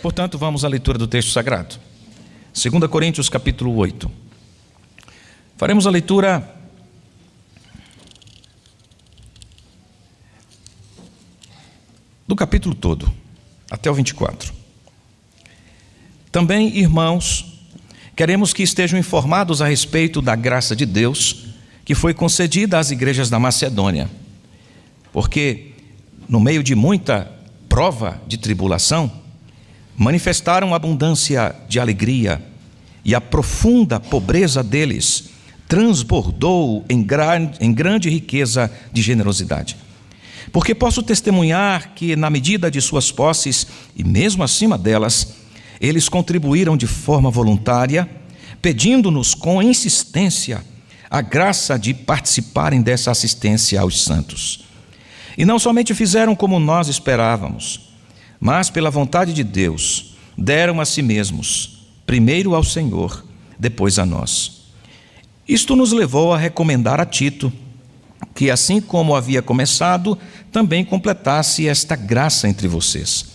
Portanto, vamos à leitura do texto sagrado. 2 Coríntios, capítulo 8. Faremos a leitura do capítulo todo, até o 24. Também, irmãos, queremos que estejam informados a respeito da graça de Deus que foi concedida às igrejas da Macedônia, porque, no meio de muita prova de tribulação, manifestaram abundância de alegria, e a profunda pobreza deles transbordou em grande riqueza de generosidade. Porque posso testemunhar que, na medida de suas posses, e mesmo acima delas, eles contribuíram de forma voluntária, pedindo-nos com insistência a graça de participarem dessa assistência aos santos. E não somente fizeram como nós esperávamos, mas, pela vontade de Deus, deram a si mesmos, primeiro ao Senhor, depois a nós. Isto nos levou a recomendar a Tito, que, assim como havia começado, também completasse esta graça entre vocês.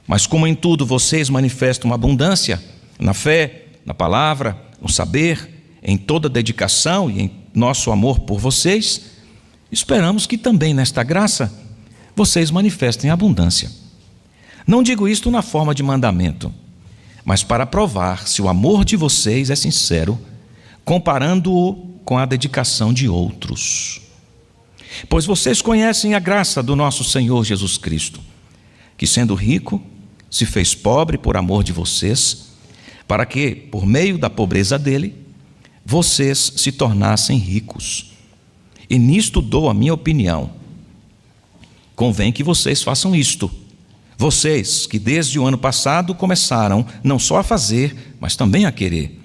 Mas como em tudo vocês manifestam abundância, na fé, na palavra, no saber, em toda dedicação e em nosso amor por vocês, esperamos que também nesta graça vocês manifestem abundância. Não digo isto na forma de mandamento, mas para provar se o amor de vocês é sincero, comparando-o com a dedicação de outros. Pois vocês conhecem a graça do nosso Senhor Jesus Cristo, que, sendo rico, se fez pobre por amor de vocês, para que, por meio da pobreza dele, vocês se tornassem ricos. E nisto dou a minha opinião. Convém que vocês façam isto. Vocês que desde o ano passado começaram não só a fazer, mas também a querer.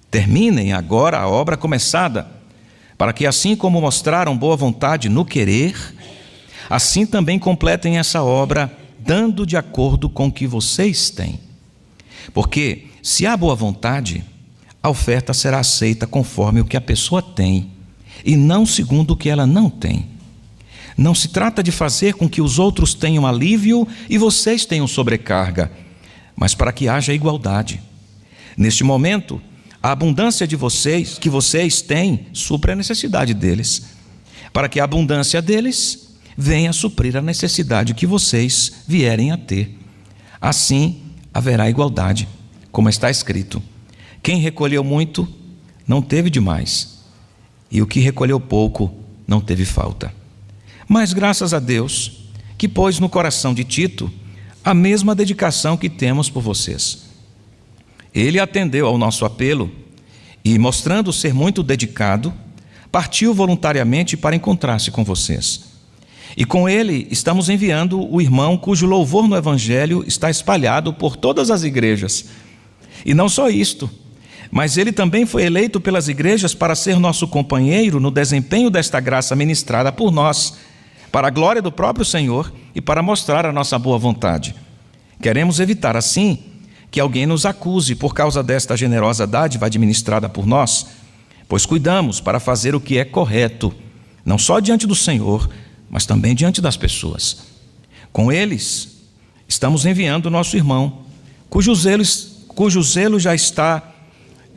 Terminem agora a obra começada, para que, assim como mostraram boa vontade no querer, assim também completem essa obra, dando de acordo com o que vocês têm. Porque, se há boa vontade, a oferta será aceita conforme o que a pessoa tem, e não segundo o que ela não tem. Não se trata de fazer com que os outros tenham alívio e vocês tenham sobrecarga, mas para que haja igualdade. Neste momento, a abundância de vocês, que vocês têm, supre a necessidade deles, para que a abundância deles venha suprir a necessidade que vocês vierem a ter. Assim haverá igualdade, como está escrito: quem recolheu muito, não teve demais, e o que recolheu pouco, não teve falta. Mas graças a Deus, que pôs no coração de Tito a mesma dedicação que temos por vocês. Ele atendeu ao nosso apelo e, mostrando ser muito dedicado, partiu voluntariamente para encontrar-se com vocês. E com ele estamos enviando o irmão cujo louvor no Evangelho está espalhado por todas as igrejas. E não só isto, mas ele também foi eleito pelas igrejas para ser nosso companheiro no desempenho desta graça ministrada por nós, para a glória do próprio Senhor e para mostrar a nossa boa vontade. Queremos evitar, assim, que alguém nos acuse por causa desta generosa dádiva administrada por nós, pois cuidamos para fazer o que é correto, não só diante do Senhor, mas também diante das pessoas. Com eles, estamos enviando o nosso irmão, cujo zelo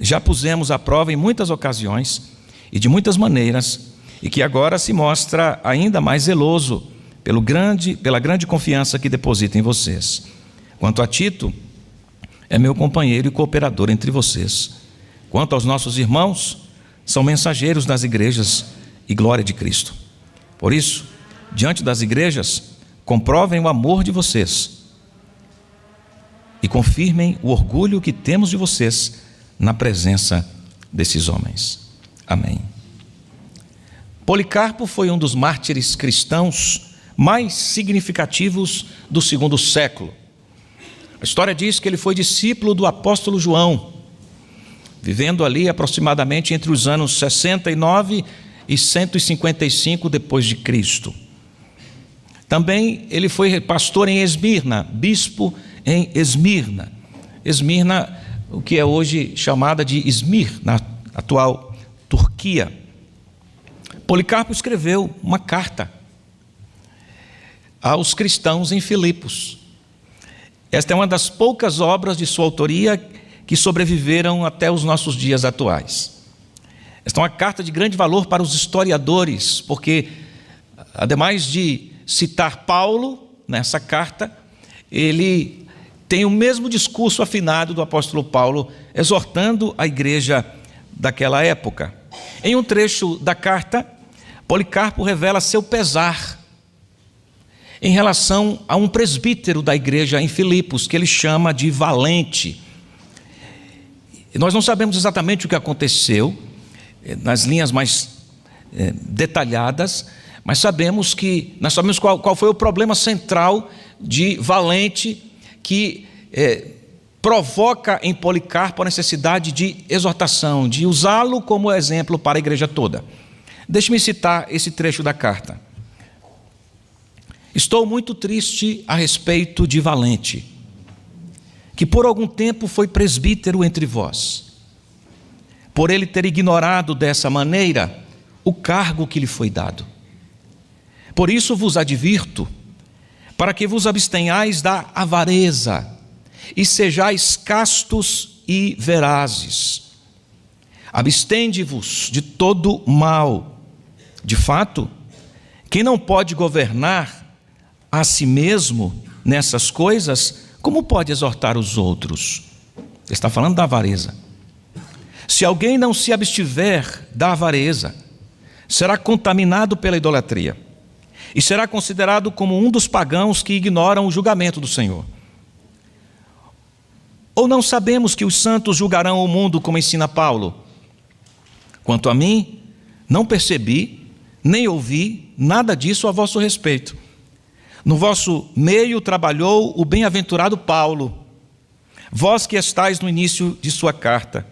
já pusemos à prova em muitas ocasiões e de muitas maneiras, e que agora se mostra ainda mais zeloso pela grande confiança que deposita em vocês. Quanto a Tito, é meu companheiro e cooperador entre vocês. Quanto aos nossos irmãos, são mensageiros das igrejas e glória de Cristo. Por isso, diante das igrejas, comprovem o amor de vocês e confirmem o orgulho que temos de vocês na presença desses homens. Amém. Policarpo foi um dos mártires cristãos mais significativos do segundo século. A história diz que ele foi discípulo do apóstolo João, vivendo ali aproximadamente entre os anos 69 e 155 depois de Cristo. Também ele foi pastor em Esmirna, bispo em Esmirna. Esmirna, o que é hoje chamada de Izmir, na atual Turquia. Policarpo escreveu uma carta aos cristãos em Filipos. Esta é uma das poucas obras de sua autoria que sobreviveram até os nossos dias atuais. Esta é uma carta de grande valor para os historiadores, porque, ademais de citar Paulo nessa carta, ele tem o mesmo discurso afinado do apóstolo Paulo, exortando a igreja daquela época. Em um trecho da carta, Policarpo revela seu pesar em relação a um presbítero da igreja em Filipos, que ele chama de Valente. Nós não sabemos exatamente o que aconteceu, nas linhas mais detalhadas, mas nós sabemos qual foi o problema central de Valente, que provoca em Policarpo a necessidade de exortação, de usá-lo como exemplo para a igreja toda. Deixe-me citar esse trecho da carta. Estou muito triste a respeito de Valente, que por algum tempo foi presbítero entre vós, por ele ter ignorado dessa maneira o cargo que lhe foi dado. Por isso vos advirto, para que vos abstenhais da avareza e sejais castos e verazes. Abstende-vos de todo mal. De fato, quem não pode governar a si mesmo nessas coisas, como pode exortar os outros? Ele está falando da avareza. Se alguém não se abstiver da avareza, será contaminado pela idolatria e será considerado como um dos pagãos que ignoram o julgamento do Senhor. Ou não sabemos que os santos julgarão o mundo, como ensina Paulo? Quanto a mim, não percebi, nem ouvi nada disso a vosso respeito. No vosso meio trabalhou o bem-aventurado Paulo, vós que estáis no início de sua carta.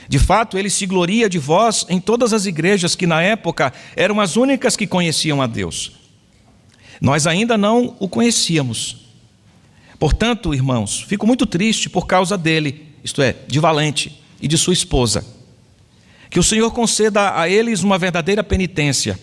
De fato, ele se gloria de vós em todas as igrejas que na época eram as únicas que conheciam a Deus. Nós ainda não o conhecíamos. Portanto, irmãos, fico muito triste por causa dele, isto é, de Valente e de sua esposa. Que o Senhor conceda a eles uma verdadeira penitência.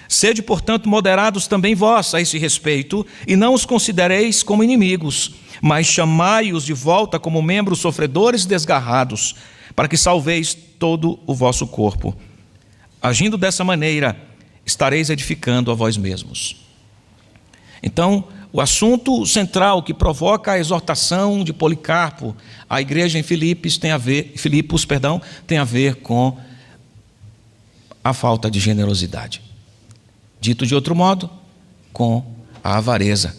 Sede, portanto, moderados também vós a esse respeito, e não os considereis como inimigos, mas chamai-os de volta como membros sofredores e desgarrados, para que salveis todo o vosso corpo. Agindo dessa maneira, estareis edificando a vós mesmos. Então, o assunto central que provoca a exortação de Policarpo à igreja em Filipos tem a ver com a falta de generosidade. Dito de outro modo, com a avareza.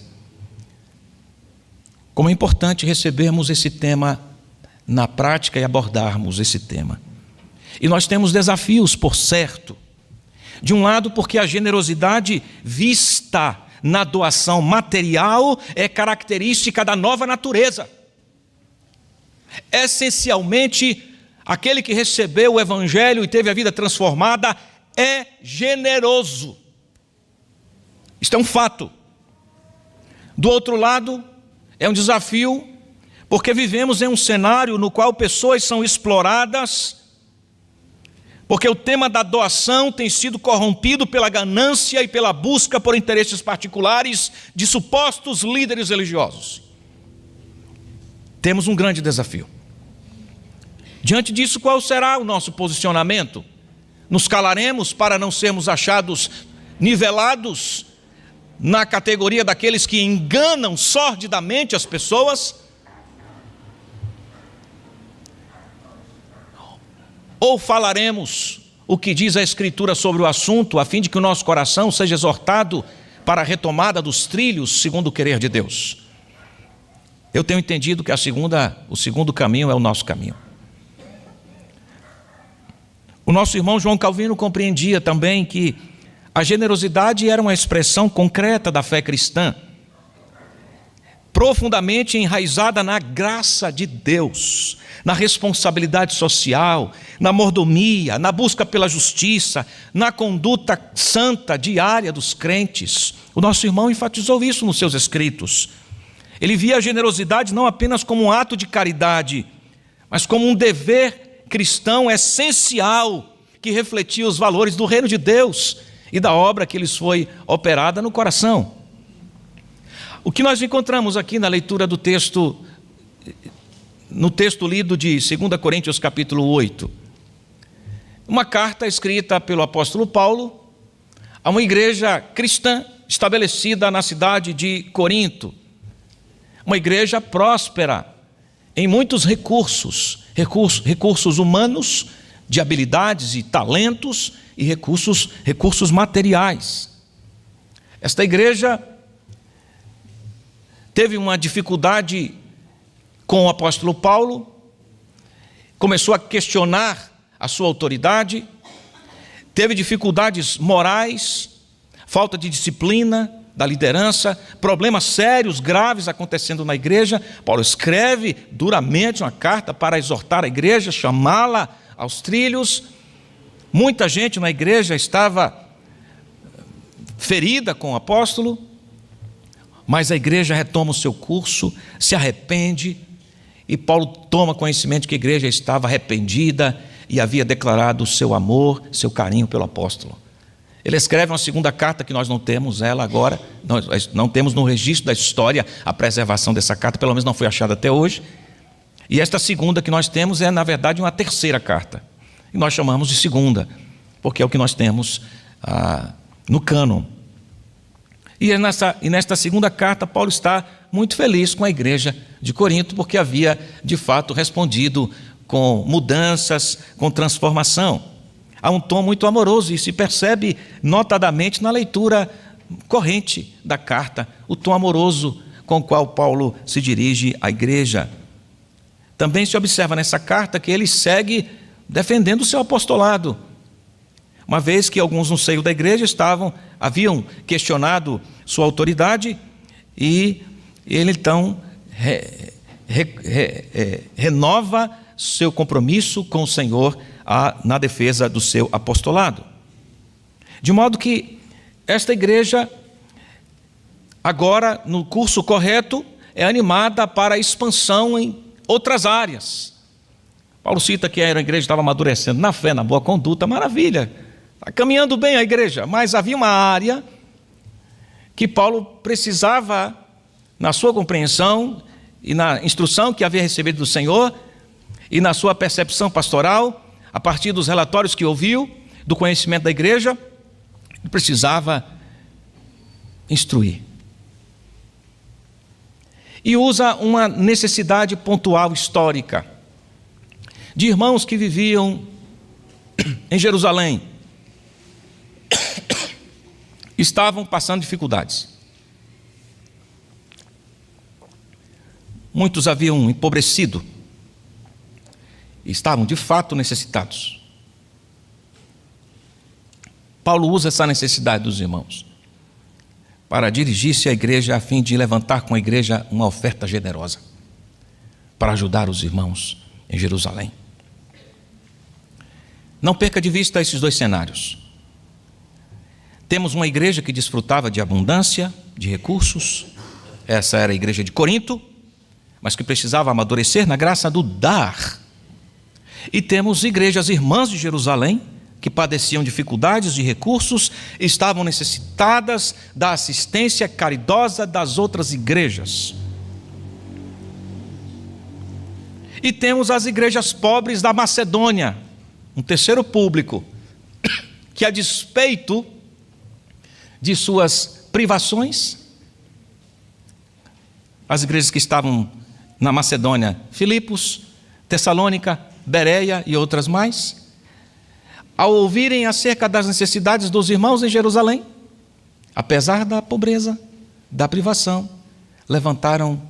Como é importante recebermos esse tema na prática e abordarmos esse tema. E nós temos desafios, por certo. De um lado, porque a generosidade vista na doação material é característica da nova natureza. Essencialmente, aquele que recebeu o evangelho e teve a vida transformada é generoso. Isto é um fato. Do outro lado, é um desafio, porque vivemos em um cenário no qual pessoas são exploradas, porque o tema da doação tem sido corrompido pela ganância e pela busca por interesses particulares de supostos líderes religiosos. Temos um grande desafio. Diante disso, qual será o nosso posicionamento? Nos calaremos para não sermos achados nivelados na categoria daqueles que enganam sordidamente as pessoas? Ou falaremos o que diz a Escritura sobre o assunto, a fim de que o nosso coração seja exortado para a retomada dos trilhos segundo o querer de Deus? Eu tenho entendido que o segundo caminho é o nosso caminho. O nosso irmão João Calvino compreendia também que a generosidade era uma expressão concreta da fé cristã, profundamente enraizada na graça de Deus, na responsabilidade social, na mordomia, na busca pela justiça, na conduta santa diária dos crentes. O nosso irmão enfatizou isso nos seus escritos. Ele via a generosidade não apenas como um ato de caridade, mas como um dever cristão essencial que refletia os valores do reino de Deus e da obra que lhes foi operada no coração. O que nós encontramos aqui na leitura do texto, no texto lido de 2 Coríntios capítulo 8, uma carta escrita pelo apóstolo Paulo a uma igreja cristã estabelecida na cidade de Corinto, uma igreja próspera em muitos recursos humanos, de habilidades e talentos, e recursos materiais. Esta igreja teve uma dificuldade com o apóstolo Paulo, começou a questionar a sua autoridade, teve dificuldades morais, falta de disciplina da liderança, problemas sérios, graves acontecendo na igreja. Paulo escreve duramente uma carta para exortar a igreja, chamá-la aos trilhos. Muita gente na igreja estava ferida com o apóstolo, mas a igreja retoma o seu curso, se arrepende, e Paulo toma conhecimento que a igreja estava arrependida e havia declarado o seu amor, seu carinho pelo apóstolo. Ele escreve uma segunda carta que nós não temos ela agora, nós não temos no registro da história a preservação dessa carta, pelo menos não foi achada até hoje. E esta segunda que nós temos é, na verdade, uma terceira carta. E nós chamamos de segunda, porque é o que nós temos no cânon. E nesta segunda carta, Paulo está muito feliz com a igreja de Corinto, porque havia, de fato, respondido com mudanças, com transformação. Há um tom muito amoroso e se percebe notadamente na leitura corrente da carta, o tom amoroso com o qual Paulo se dirige à igreja. Também se observa nessa carta que ele segue defendendo o seu apostolado, uma vez que alguns no seio da igreja haviam questionado sua autoridade, e ele então renova seu compromisso com o Senhor na defesa do seu apostolado. De modo que esta igreja, agora no curso correto, é animada para a expansão em outras áreas. Paulo cita que a igreja estava amadurecendo na fé, na boa conduta, maravilha, está caminhando bem a igreja, mas havia uma área que Paulo precisava, na sua compreensão e na instrução que havia recebido do Senhor, e na sua percepção pastoral, a partir dos relatórios que ouviu, do conhecimento da igreja, ele precisava instruir. E usa uma necessidade pontual histórica de irmãos que viviam em Jerusalém, estavam passando dificuldades. Muitos haviam empobrecido, estavam de fato necessitados. Paulo usa essa necessidade dos irmãos para dirigir-se à igreja a fim de levantar com a igreja uma oferta generosa para ajudar os irmãos em Jerusalém. Não perca de vista esses dois cenários. Temos uma igreja que desfrutava de abundância, de recursos. Essa era a igreja de Corinto, mas que precisava amadurecer na graça do dar. E temos igrejas irmãs de Jerusalém, que padeciam dificuldades de recursos, estavam necessitadas da assistência caridosa das outras igrejas. E temos as igrejas pobres da Macedônia, um terceiro público, que a despeito de suas privações, as igrejas que estavam na Macedônia, Filipos, Tessalônica, Bereia e outras mais, ao ouvirem acerca das necessidades dos irmãos em Jerusalém, apesar da pobreza, da privação, levantaram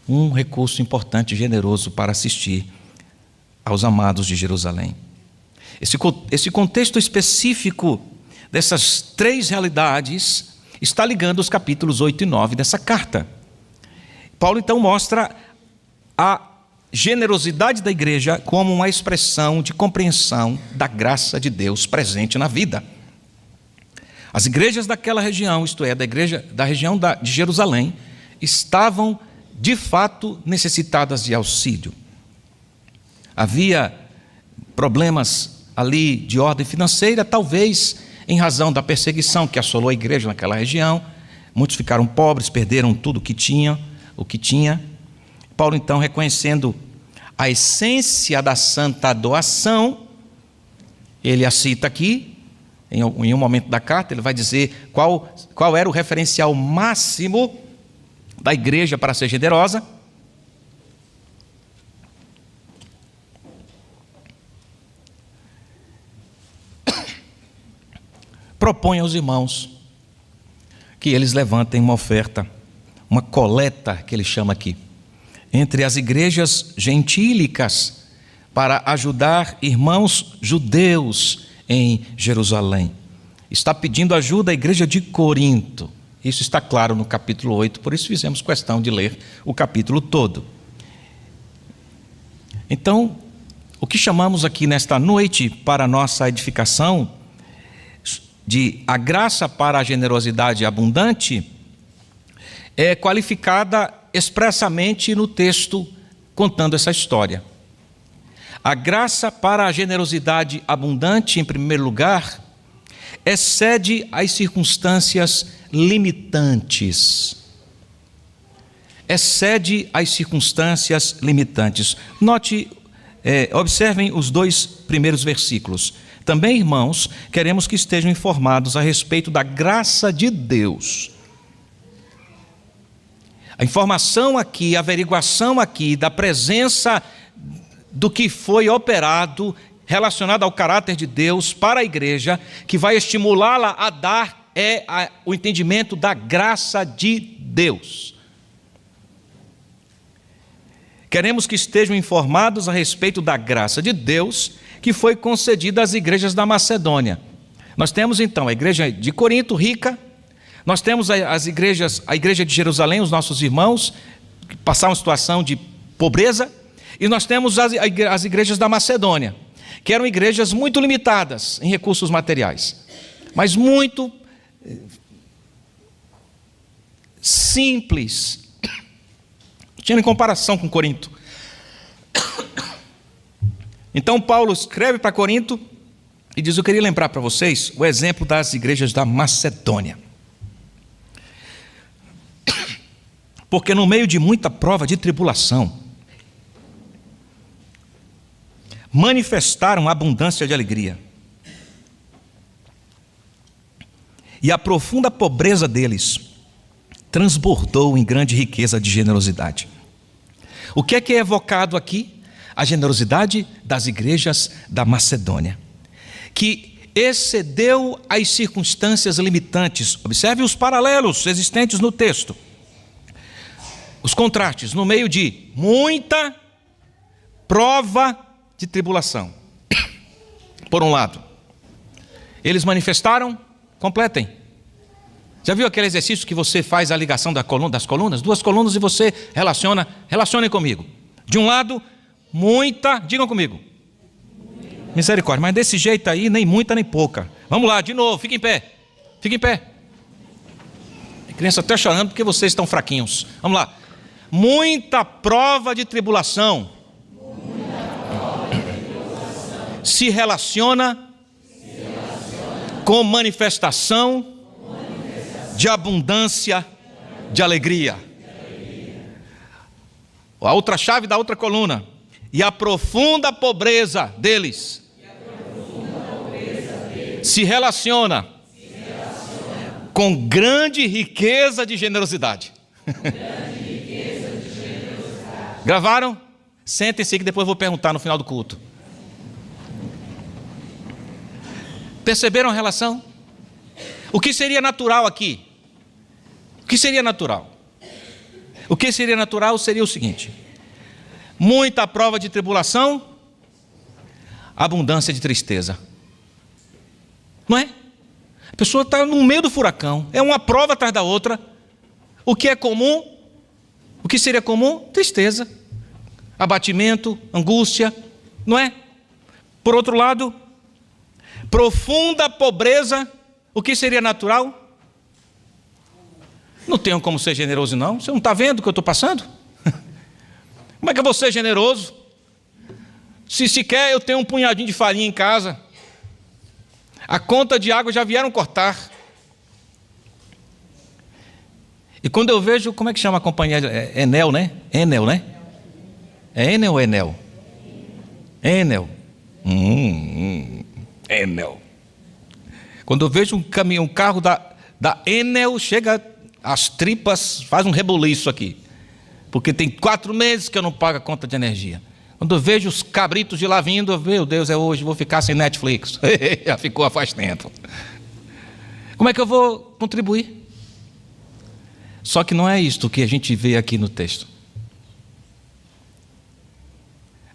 um recurso importante e generoso para assistir aos amados de Jerusalém. Esse contexto específico dessas três realidades está ligando os capítulos 8 e 9 dessa carta. Paulo então mostra a generosidade da igreja como uma expressão de compreensão da graça de Deus presente na vida. As igrejas daquela região, isto é, da região de Jerusalém, estavam de fato necessitadas de auxílio. Havia problemas ali de ordem financeira, talvez em razão da perseguição que assolou a igreja naquela região, Muitos ficaram pobres, perderam tudo o que tinha. Paulo, então, reconhecendo a essência da santa doação, ele a cita aqui, em um momento da carta, ele vai dizer qual era o referencial máximo da igreja para ser generosa. Propõe aos irmãos que eles levantem uma oferta, uma coleta, que ele chama aqui, entre as igrejas gentílicas, para ajudar irmãos judeus em Jerusalém. Está pedindo ajuda à igreja de Corinto. Isso está claro no capítulo 8, por isso fizemos questão de ler o capítulo todo. Então, o que chamamos aqui nesta noite para a nossa edificação de a graça para a generosidade abundante é qualificada expressamente no texto contando essa história. A graça para a generosidade abundante, em primeiro lugar, excede as circunstâncias limitantes. Excede as circunstâncias limitantes. Observem os 2 primeiros versículos. Também, irmãos, queremos que estejam informados a respeito da graça de Deus. A informação aqui, a averiguação aqui da presença do que foi operado relacionado ao caráter de Deus para a igreja, que vai estimulá-la a dar o entendimento da graça de Deus. Queremos que estejam informados a respeito da graça de Deus que foi concedida às igrejas da Macedônia. Nós temos então a igreja de Corinto, rica. Nós temos a igreja de Jerusalém, os nossos irmãos, que passaram uma situação de pobreza. E nós temos as igrejas da Macedônia, que eram igrejas muito limitadas em recursos materiais, mas muito simples, tinha em comparação com Corinto. Então Paulo escreve para Corinto e diz: eu queria lembrar para vocês o exemplo das igrejas da Macedônia. Porque no meio de muita prova de tribulação, manifestaram abundância de alegria. E a profunda pobreza deles transbordou em grande riqueza de generosidade. O que é evocado aqui? A generosidade das igrejas da Macedônia, que excedeu as circunstâncias limitantes. Observe os paralelos existentes no texto. Os contrastes no meio de muita prova de tribulação. Por um lado, eles manifestaram, completem. Já viu aquele exercício que você faz a ligação das colunas? 2 colunas e você relacionem comigo. De um lado, muita, digam comigo. Misericórdia, mas desse jeito aí, nem muita nem pouca. Vamos lá, de novo, fique em pé. Fique em pé. A criança está chorando porque vocês estão fraquinhos. Vamos lá. Muita prova de tribulação. Se relaciona com manifestação de abundância de alegria. A outra chave da outra coluna. E a profunda pobreza deles se relaciona com grande riqueza de generosidade. Gravaram? Sentem-se que depois eu vou perguntar no final do culto. Perceberam a relação? O que seria natural aqui? O que seria natural? O que seria natural seria o seguinte: muita prova de tribulação, abundância de tristeza. Não é? A pessoa está no meio do furacão, é uma prova atrás da outra. O que é comum? O que seria comum? Tristeza, abatimento, angústia, não é? Por outro lado, profunda pobreza. O que seria natural? Não tenho como ser generoso, não. Você não está vendo o que eu estou passando? Como é que eu vou ser generoso? Se sequer eu tenho um punhadinho de farinha em casa, a conta de água já vieram cortar. E quando eu vejo, como é que chama a companhia? Enel, né? Enel, né? É Enel ou Enel? Enel. Enel. Quando eu vejo um carro da Enel, chega as tripas, faz um rebuliço aqui. Porque tem 4 meses que eu não pago a conta de energia. Quando eu vejo os cabritos de lá vindo, meu Deus, é hoje, vou ficar sem Netflix. Já ficou faz tempo. Como é que eu vou contribuir? Só que não é isto que a gente vê aqui no texto.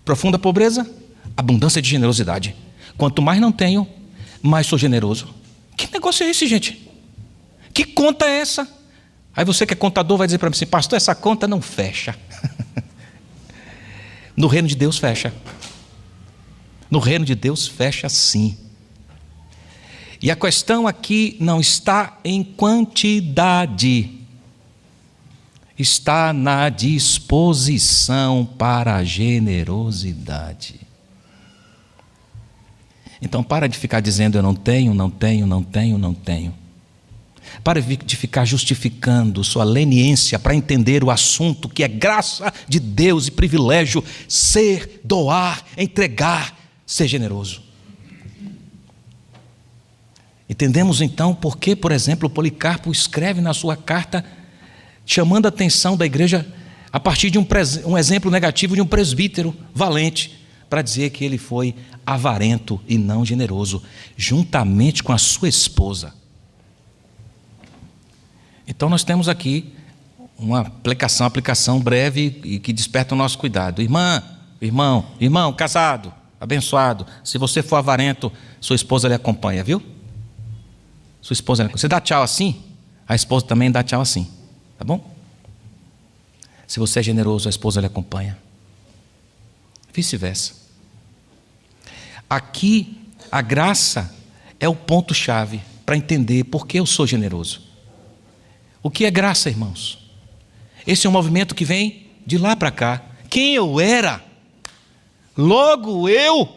Profunda pobreza, abundância de generosidade. Quanto mais não tenho, mais sou generoso. Que negócio é esse, gente? Que conta é essa? Aí você que é contador vai dizer para mim assim, pastor, essa conta não fecha. No reino de Deus fecha. No reino de Deus fecha sim. E a questão aqui não está em quantidade. Está na disposição para a generosidade. Então, para de ficar dizendo eu não tenho, não tenho, não tenho, não tenho. Para de ficar justificando sua leniência para entender o assunto que é graça de Deus e privilégio ser, doar, entregar, ser generoso. Entendemos então por que, por exemplo, Policarpo escreve na sua carta chamando a atenção da igreja a partir de um exemplo negativo de um presbítero valente, para dizer que ele foi avarento e não generoso, juntamente com a sua esposa. Então nós temos aqui uma aplicação breve e que desperta o nosso cuidado. Irmão, casado, abençoado, se você for avarento, sua esposa lhe acompanha, viu? Sua esposa, você dá tchau assim, a esposa também dá tchau assim. Tá bom? Se você é generoso, a esposa lhe acompanha. Vice-versa. Aqui, a graça é o ponto-chave para entender por que eu sou generoso. O que é graça, irmãos? Esse é um movimento que vem de lá para cá. Quem eu era, logo eu,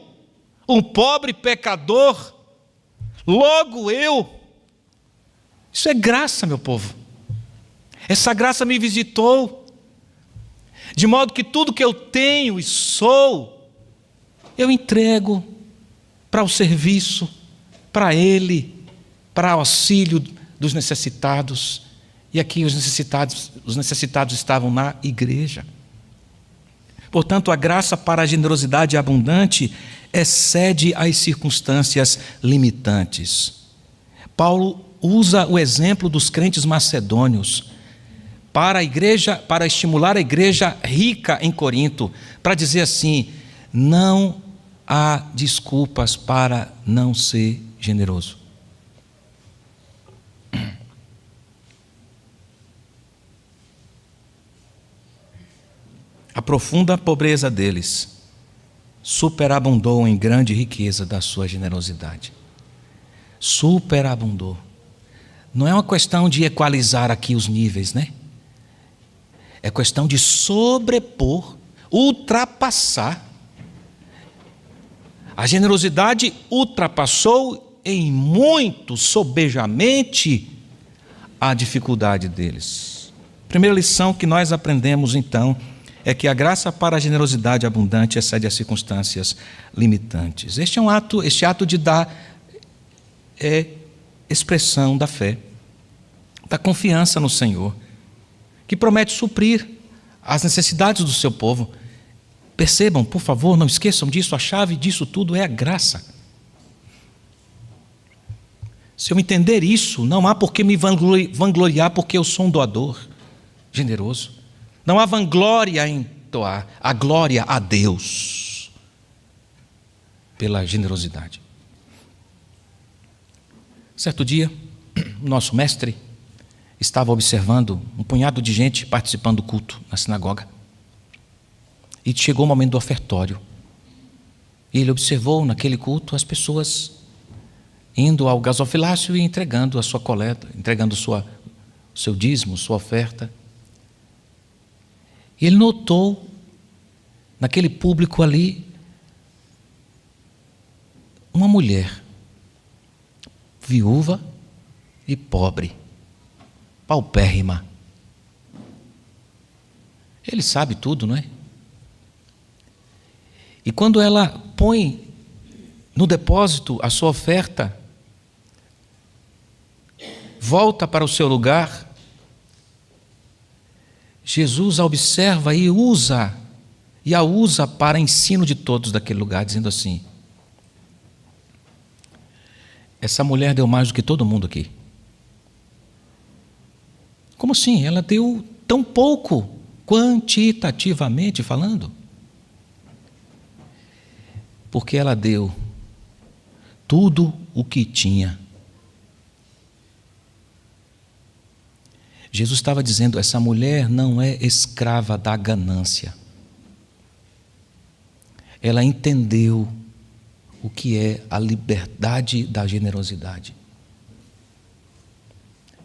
um pobre pecador, logo eu. Isso é graça, meu povo. Essa graça me visitou, de modo que tudo que eu tenho e sou, eu entrego para o serviço, para Ele, para o auxílio dos necessitados. E aqui os necessitados estavam na igreja. Portanto, a graça para a generosidade abundante excede as circunstâncias limitantes. Paulo usa o exemplo dos crentes macedônios para estimular a igreja rica em Corinto, para dizer assim, não há desculpas para não ser generoso. A profunda pobreza deles superabundou em grande riqueza da sua generosidade. Superabundou. Não é uma questão de equalizar aqui os níveis, né? É questão de sobrepor, ultrapassar. A generosidade ultrapassou em muito sobejamente a dificuldade deles. Primeira lição que nós aprendemos então é que a graça para a generosidade abundante excede as circunstâncias limitantes. Este ato de dar é expressão da fé, da confiança no Senhor, que promete suprir as necessidades do seu povo. Percebam, por favor, não esqueçam disso, a chave disso tudo é a graça. Se eu entender isso, não há por que me vangloriar porque eu sou um doador generoso. Não há vanglória em doar, a glória a Deus pela generosidade. Certo dia, nosso mestre estava observando um punhado de gente participando do culto na sinagoga. E chegou o momento do ofertório. E ele observou naquele culto as pessoas indo ao gasofilácio e entregando a sua coleta, entregando o seu dízimo, sua oferta. E ele notou naquele público ali uma mulher viúva e pobre, paupérrima, Ele sabe tudo, não é? E quando ela põe no depósito a sua oferta, volta para o seu lugar, Jesus a observa e a usa para ensino de todos daquele lugar, dizendo assim: essa mulher deu mais do que todo mundo aqui. Como assim? Ela deu tão pouco, quantitativamente falando? Porque ela deu tudo o que tinha. Jesus estava dizendo: essa mulher não é escrava da ganância. Ela entendeu o que é a liberdade da generosidade.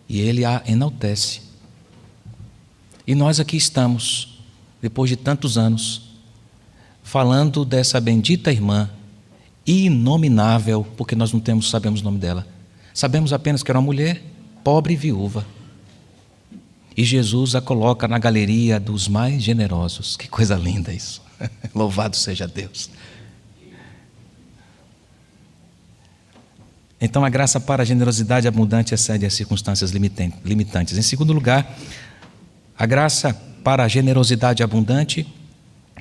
E ele a enaltece. E nós aqui estamos, depois de tantos anos, falando dessa bendita irmã, inominável, porque nós não sabemos o nome dela. Sabemos apenas que era uma mulher pobre e viúva. E Jesus a coloca na galeria dos mais generosos. Que coisa linda isso. Louvado seja Deus. Então a graça para a generosidade abundante excede as circunstâncias limitantes. Em segundo lugar, a graça para a generosidade abundante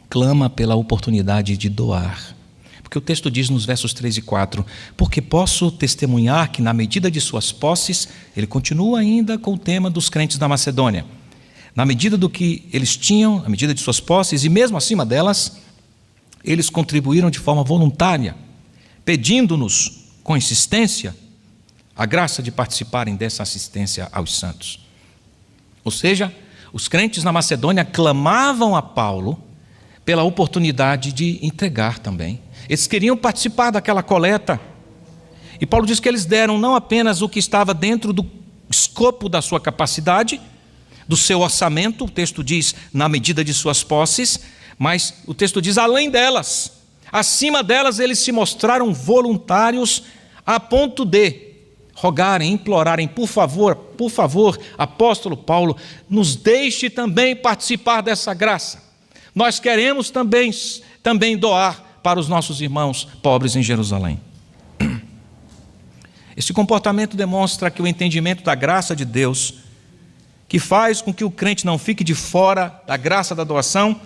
clama pela oportunidade de doar. Porque o texto diz nos versos 3 e 4: porque posso testemunhar que na medida de suas posses, ele continua ainda com o tema dos crentes da Macedônia, na medida do que eles tinham, na medida de suas posses, e mesmo acima delas, eles contribuíram de forma voluntária, pedindo-nos com insistência a graça de participarem dessa assistência aos santos. Ou seja, os crentes na Macedônia clamavam a Paulo pela oportunidade de entregar também. Eles queriam participar daquela coleta. E Paulo diz que eles deram não apenas o que estava dentro do escopo da sua capacidade, do seu orçamento, o texto diz na medida de suas posses, mas o texto diz além delas. Acima delas eles se mostraram voluntários a ponto de rogarem, implorarem: por favor, apóstolo Paulo, nos deixe também participar dessa graça. Nós queremos também doar para os nossos irmãos pobres em Jerusalém. Esse comportamento demonstra que o entendimento da graça de Deus, que faz com que o crente não fique de fora da graça da doação,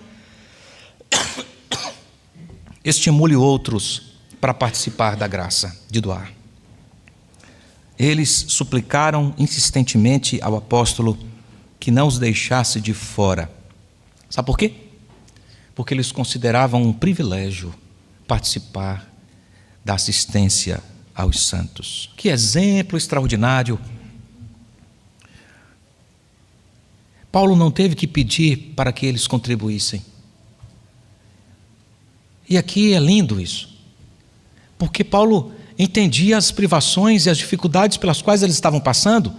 estimule outros para participar da graça de doar. Eles suplicaram insistentemente ao apóstolo que não os deixasse de fora. Sabe por quê? Porque eles consideravam um privilégio participar da assistência aos santos. Que exemplo extraordinário! Paulo não teve que pedir para que eles contribuíssem. E aqui é lindo isso, porque Paulo entendia as privações e as dificuldades pelas quais eles estavam passando.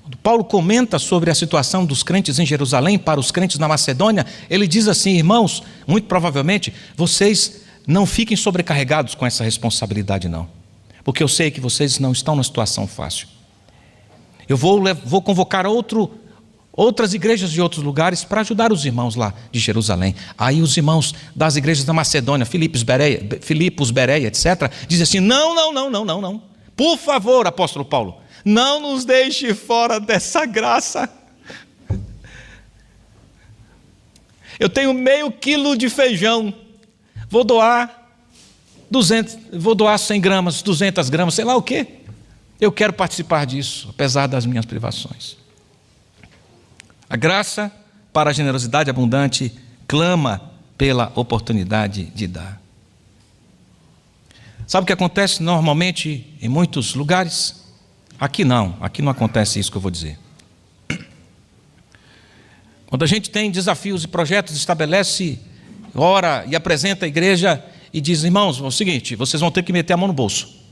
Quando Paulo comenta sobre a situação dos crentes em Jerusalém para os crentes na Macedônia, ele diz assim: irmãos, muito provavelmente vocês não fiquem sobrecarregados com essa responsabilidade não, porque eu sei que vocês não estão numa situação fácil. Eu vou convocar outras igrejas de outros lugares para ajudar os irmãos lá de Jerusalém. Aí os irmãos das igrejas da Macedônia, Filipos, Bereia, etc., dizem assim: não. Por favor, apóstolo Paulo, não nos deixe fora dessa graça. Eu tenho meio quilo de feijão, vou doar 100 gramas, 200 gramas, sei lá o quê. Eu quero participar disso, apesar das minhas privações. A graça para a generosidade abundante clama pela oportunidade de dar. Sabe o que acontece normalmente em muitos lugares? Aqui não acontece isso que eu vou dizer. Quando a gente tem desafios e projetos, estabelece, ora e apresenta a igreja e diz: irmãos, é o seguinte, vocês vão ter que meter a mão no bolso.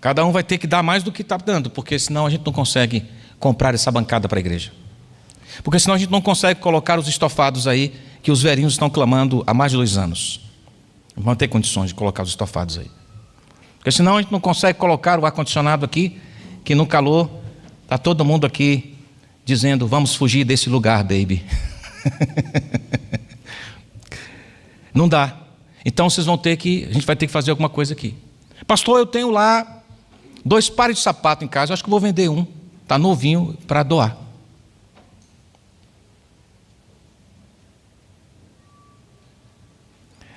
Cada um vai ter que dar mais do que está dando, porque senão a gente não consegue comprar essa bancada para a igreja. Porque senão a gente não consegue colocar os estofados aí que os velhinhos estão clamando há mais de 2 anos. Não vão ter condições de colocar os estofados aí. Porque senão a gente não consegue colocar o ar-condicionado aqui, que no calor está todo mundo aqui dizendo: vamos fugir desse lugar, baby. Não dá. Então a gente vai ter que fazer alguma coisa aqui. Pastor, eu tenho lá 2 pares de sapato em casa, eu acho que eu vou vender um. Está novinho para doar.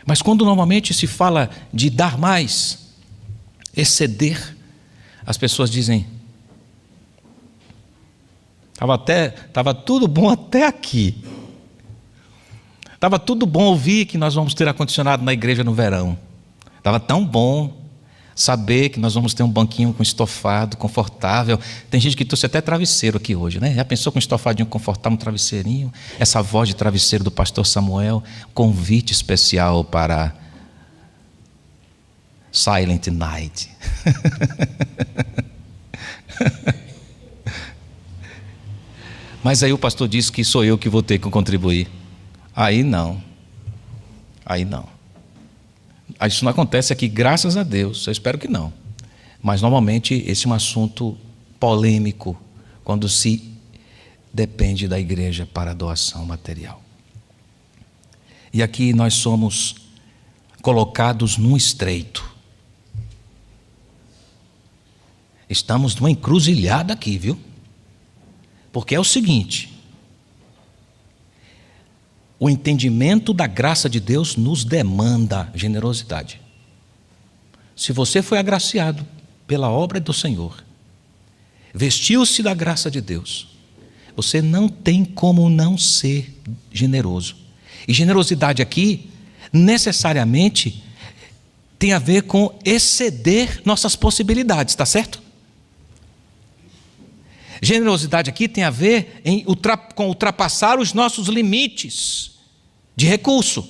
Mas quando normalmente se fala de dar mais, exceder, as pessoas dizem: estava tudo bom até aqui. Estava tudo bom ouvir que nós vamos ter ar-condicionado na igreja no verão. Estava tão bom saber que nós vamos ter um banquinho com estofado, confortável. Tem gente que trouxe até travesseiro aqui hoje, né? Já pensou com um estofadinho confortável, um travesseirinho? Essa voz de travesseiro do pastor Samuel, convite especial para Silent Night. Mas aí o pastor disse que sou eu que vou ter que contribuir. Aí não. Isso não acontece aqui, graças a Deus. Eu espero que não. Mas normalmente esse é um assunto polêmico quando se depende da igreja para a doação material. E aqui nós somos colocados num estreito. Estamos numa encruzilhada aqui, viu? Porque é o seguinte: o entendimento da graça de Deus nos demanda generosidade. Se você foi agraciado pela obra do Senhor, vestiu-se da graça de Deus, você não tem como não ser generoso. E generosidade aqui, necessariamente, tem a ver com exceder nossas possibilidades, está certo? Generosidade aqui tem a ver com ultrapassar os nossos limites de recurso.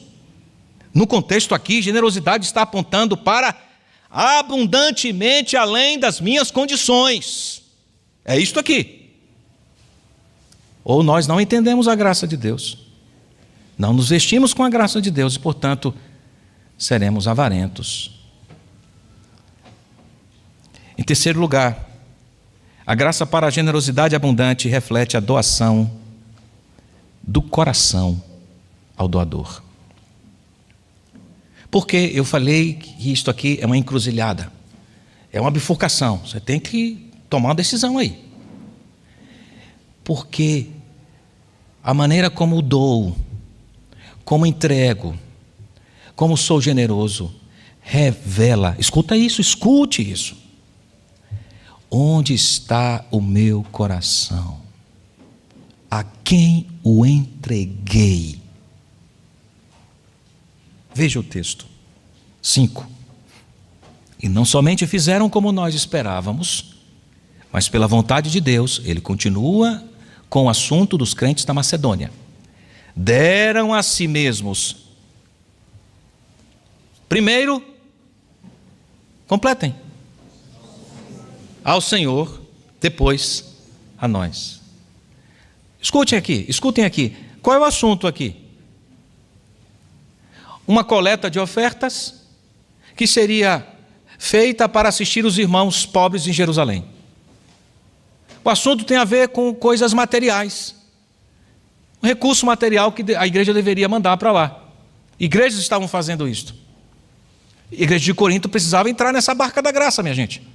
No contexto aqui, generosidade está apontando para abundantemente além das minhas condições. É isto aqui. Ou nós não entendemos a graça de Deus, não nos vestimos com a graça de Deus e, portanto, seremos avarentos. Em terceiro lugar, a graça para a generosidade abundante reflete a doação do coração ao doador. Porque eu falei que isto aqui é uma encruzilhada, é uma bifurcação. Você tem que tomar uma decisão aí. Porque a maneira como dou, como entrego, como sou generoso, revela, escute isso. Onde está o meu coração? A quem o entreguei? Veja o texto 5. E não somente fizeram como nós esperávamos, mas pela vontade de Deus, ele continua com o assunto dos crentes da Macedônia. Deram a si mesmos. Primeiro, completem. Ao Senhor, depois a nós. Escutem aqui. Qual é o assunto aqui? Uma coleta de ofertas que seria feita para assistir os irmãos pobres em Jerusalém. O assunto tem a ver com coisas materiais. Um recurso material que a igreja deveria mandar para lá. Igrejas estavam fazendo isto. A igreja de Corinto precisava entrar nessa barca da graça, minha gente.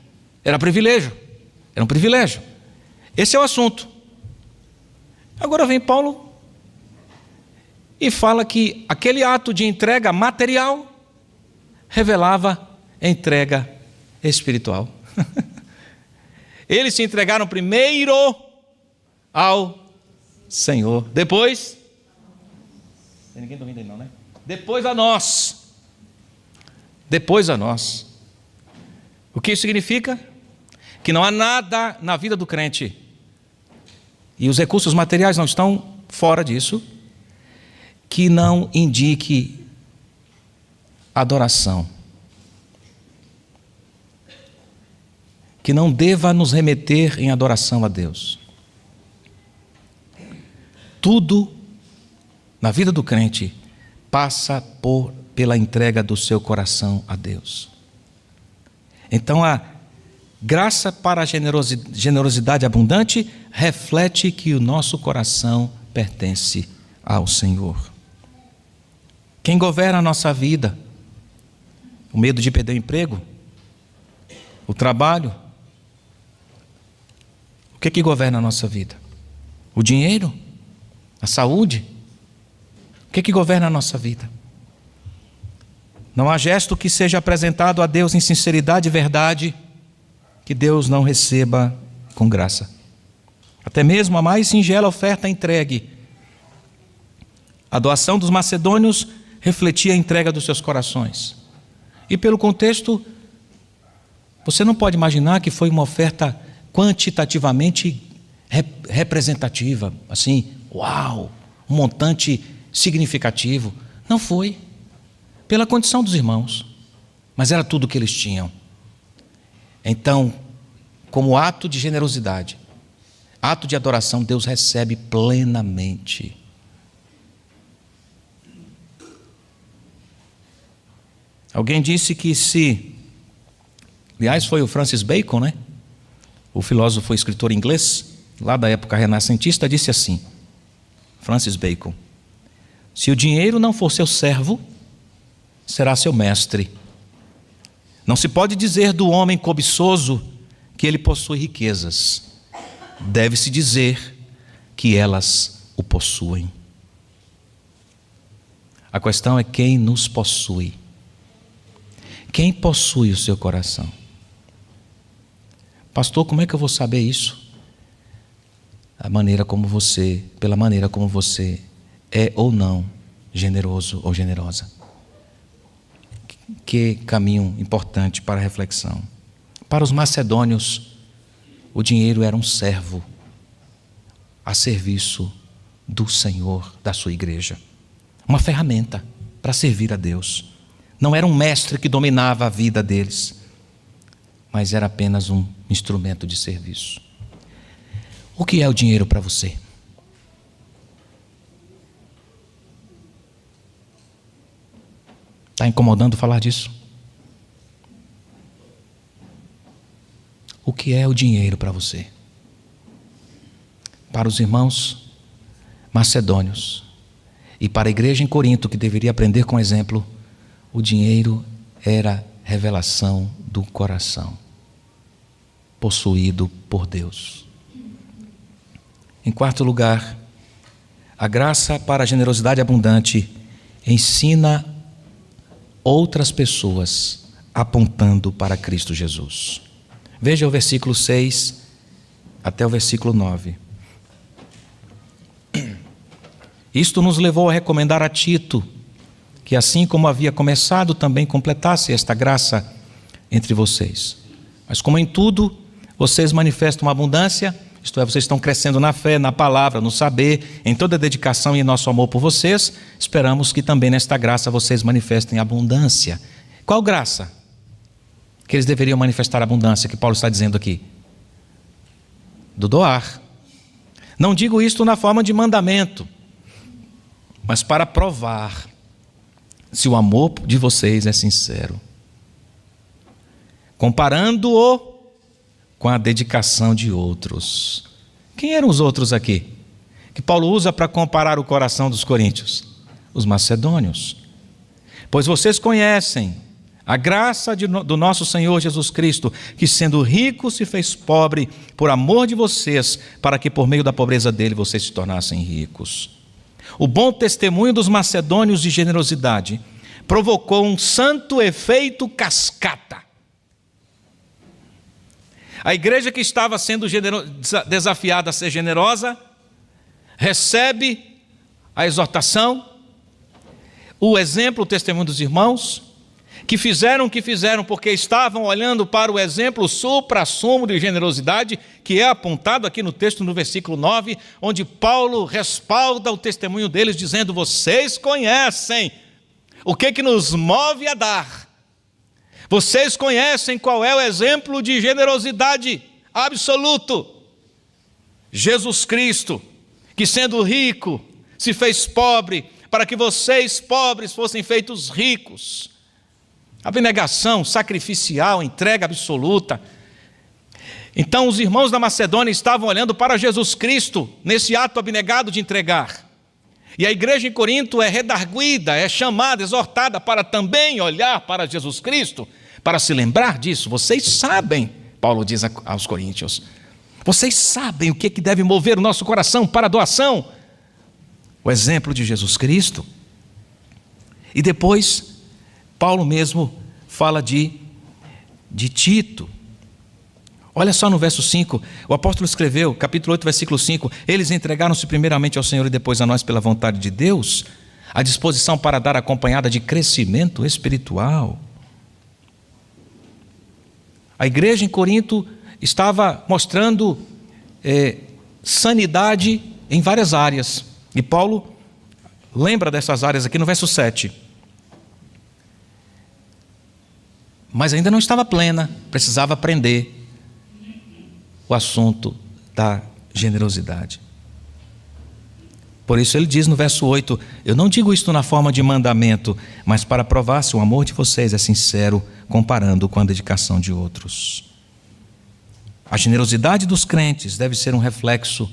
Era um privilégio. Esse é o assunto. Agora vem Paulo e fala que aquele ato de entrega material revelava entrega espiritual. Eles se entregaram primeiro ao Senhor, depois, não tem ninguém dormindo aí não, né? Depois a nós. O que isso significa? Que não há nada na vida do crente, e os recursos materiais não estão fora disso, que não indique adoração, que não deva nos remeter em adoração a Deus. Tudo na vida do crente passa pela entrega do seu coração a Deus. Então Graça para a generosidade abundante reflete que o nosso coração pertence ao Senhor. Quem governa a nossa vida? O medo de perder o emprego? O trabalho? O que governa a nossa vida? O dinheiro? A saúde? O que governa a nossa vida? Não há gesto que seja apresentado a Deus em sinceridade e verdade que Deus não receba com graça. Até mesmo a mais singela oferta entregue. A doação dos macedônios refletia a entrega dos seus corações. E pelo contexto, você não pode imaginar que foi uma oferta quantitativamente representativa, assim, uau, um montante significativo. Não foi. Pela condição dos irmãos. Mas era tudo o que eles tinham. Então, como ato de generosidade, ato de adoração, Deus recebe plenamente. Alguém disse que aliás, foi o Francis Bacon, né? O filósofo e escritor inglês, lá da época renascentista, disse assim, Francis Bacon: se o dinheiro não for seu servo, será seu mestre. Não se pode dizer do homem cobiçoso que ele possui riquezas. Deve-se dizer que elas o possuem. A questão é quem nos possui. Quem possui o seu coração? Pastor, como é que eu vou saber isso? Pela maneira como você é ou não generoso ou generosa. Que caminho importante para a reflexão. Para os macedônios, o dinheiro era um servo a serviço do Senhor, da sua igreja. Uma ferramenta para servir a Deus. Não era um mestre que dominava a vida deles, mas era apenas um instrumento de serviço. O que é o dinheiro para você? Está incomodando falar disso? O que é o dinheiro para você? Para os irmãos macedônios e para a igreja em Corinto, que deveria aprender com exemplo, o dinheiro era revelação do coração, possuído por Deus. Em quarto lugar, a graça para a generosidade abundante ensina outras pessoas apontando para Cristo Jesus. Veja o versículo 6 até o versículo 9. Isto nos levou a recomendar a Tito que, assim como havia começado, também completasse esta graça entre vocês. Mas como em tudo vocês manifestam uma abundância, isto é, vocês estão crescendo na fé, na palavra, no saber, em toda a dedicação e nosso amor por vocês, esperamos que também nesta graça vocês manifestem abundância. Qual graça? Que eles deveriam manifestar abundância, que Paulo está dizendo aqui? Do doar. Não digo isto na forma de mandamento, mas para provar se o amor de vocês é sincero. Comparando-o com a dedicação de outros. Quem eram os outros aqui? Que Paulo usa para comparar o coração dos coríntios? Os macedônios. Pois vocês conhecem a graça do nosso Senhor Jesus Cristo, que sendo rico se fez pobre por amor de vocês, para que por meio da pobreza dele vocês se tornassem ricos. O bom testemunho dos macedônios de generosidade provocou um santo efeito cascata. A igreja que estava sendo desafiada a ser generosa, recebe a exortação, o exemplo, o testemunho dos irmãos, que fizeram o que fizeram porque estavam olhando para o exemplo supra-sumo de generosidade, que é apontado aqui no texto, no versículo 9, onde Paulo respalda o testemunho deles, dizendo: vocês conhecem o que nos move a dar. Vocês conhecem qual é o exemplo de generosidade absoluto. Jesus Cristo, que sendo rico, se fez pobre, para que vocês, pobres, fossem feitos ricos. Abnegação sacrificial, entrega absoluta. Então os irmãos da Macedônia estavam olhando para Jesus Cristo nesse ato abnegado de entregar. E a igreja em Corinto é redarguida, é chamada, exortada para também olhar para Jesus Cristo, para se lembrar disso. Vocês sabem, Paulo diz aos coríntios, vocês sabem o que deve mover o nosso coração para a doação? O exemplo de Jesus Cristo. E depois, Paulo mesmo fala de Tito. Olha só no verso 5, o apóstolo escreveu, capítulo 8, versículo 5, eles entregaram-se primeiramente ao Senhor e depois a nós pela vontade de Deus, a disposição para dar acompanhada de crescimento espiritual. A igreja em Corinto estava mostrando sanidade em várias áreas, e Paulo lembra dessas áreas aqui no verso 7. Mas ainda não estava plena, precisava aprender o assunto da generosidade. Por isso ele diz no verso 8, eu não digo isto na forma de mandamento, mas para provar se o amor de vocês é sincero, comparando com a dedicação de outros. A generosidade dos crentes deve ser um reflexo